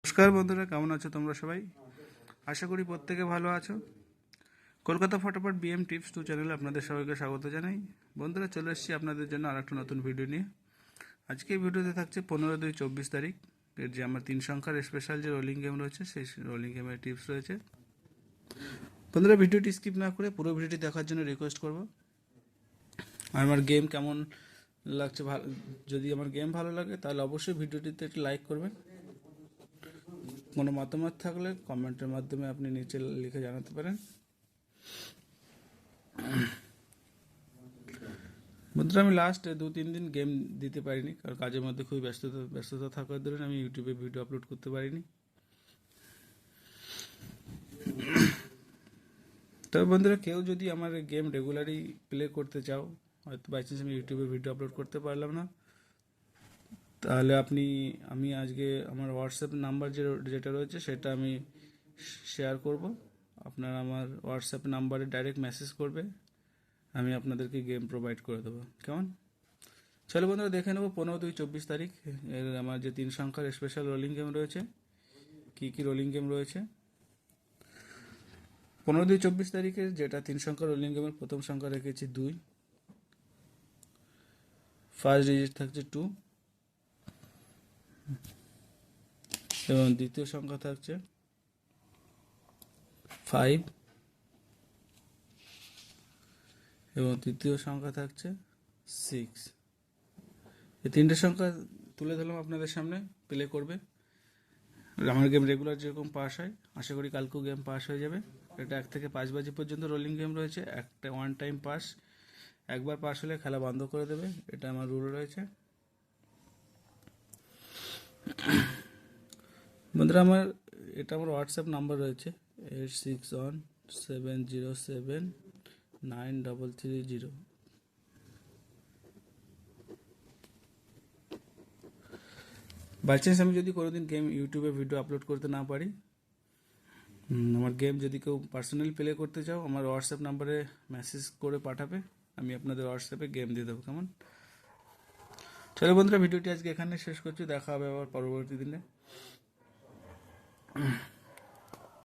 নমস্কার বন্ধুরা, কেমন আছো তোমরা সবাই? আশা করি প্রত্যেকে ভালো আছো। কলকাতা ফটাফট বিএম টিপস 2 চ্যানেলে আপনাদের সবাইকে স্বাগত জানাই। বন্ধুরা, চলে এসেছি আপনাদের জন্য আরেকটা নতুন ভিডিও নিয়ে। আজকে এই ভিডিওতে থাকছে 15/2/24 এর যে আমার 3 সংখ্যার স্পেশাল যে রোলিং গেম রয়েছে, সেই রোলিং গেমের টিপস রয়েছে। বন্ধুরা, ভিডিওটি স্কিপ না করে পুরো ভিডিওটি দেখার জন্য রিকোয়েস্ট করব। আর আমার গেম কেমন লাগছে, যদি আমার গেম ভালো লাগে তাহলে অবশ্যই ভিডিওটিতে একটি লাইক করবেন। কোনো মতামত থাকলে কমেন্টের মাধ্যমে আপনি নিচে লিখে জানাতে পারেন। বন্ধুরা, আমি লাস্ট 2-3 দিন গেম দিতে পারিনি, কারণ কাজের মধ্যে খুবই ব্যস্ততা থাকার দরুন আমি ইউটিউবে ভিডিও আপলোড করতে পারিনি। তবে বন্ধুরা, কেউ যদি আমার গেম রেগুলারই প্লে করতে চাও, হয়তো বাই চান্স আমি ইউটিউবে ভিডিও আপলোড করতে পারলাম না, তাহলে আমি আজকে আমার হোয়াটসঅ্যাপ নাম্বার যেটা রয়েছে সেটা আমি শেয়ার করব। আপনারা আমার হোয়াটসঅ্যাপ নাম্বারে ডাইরেক্ট মেসেজ করবে, আমি আপনাদেরকে গেম প্রোভাইড করে দেবো। কেমন? চলো বন্ধুরা, দেখে নেবো 15/2/24 এর আমার যে 3 সংখ্যার স্পেশাল রোলিং গেম রয়েছে, কি কি রোলিং গেম রয়েছে। 15/2/24 যেটা 3 সংখ্যার রোলিং গেমের প্রথম সংখ্যা রেখেছি 2, ফার্স্ট ডিজিট থাকছে 2 এবং দ্বিতীয় সংখ্যা থাকছে 5 এবং তৃতীয় সংখ্যা থাকছে 6। এই 3টে সংখ্যা তুলে ধরলাম আপনাদের সামনে, প্লে করবে। আমার গেম রেগুলার যেরকম পাস হয়, আশা করি কালকেও গেম পাস হয়ে যাবে। এটা 1 থেকে 5 বাজি পর্যন্ত রোলিং গেম রয়েছে। একটা ওয়ান টাইম পাস, একবার পাস হলে খেলা বন্ধ করে দেবে, এটা আমার রুল রয়েছে। বন্ধুরা, এটা আমার হোয়াটসঅ্যাপ নাম্বার রয়েছে 8617079330। বাই চান্স আমি যদি কোনোদিন গেম ইউটিউবে ভিডিও আপলোড করতে না পারি, আমার গেম যদি কেউ পার্সোনালি প্লে করতে চাও, আমার হোয়াটসঅ্যাপ নাম্বারে মেসেজ করে পাঠাবে, আমি আপনাদের হোয়াটসঅ্যাপে গেম দিয়ে দেবো। কেমন? চলো বন্ধুরা, ভিডিওটি আজকে এখানে শেষ করছি, দেখা হবে আবার পরবর্তী দিনে।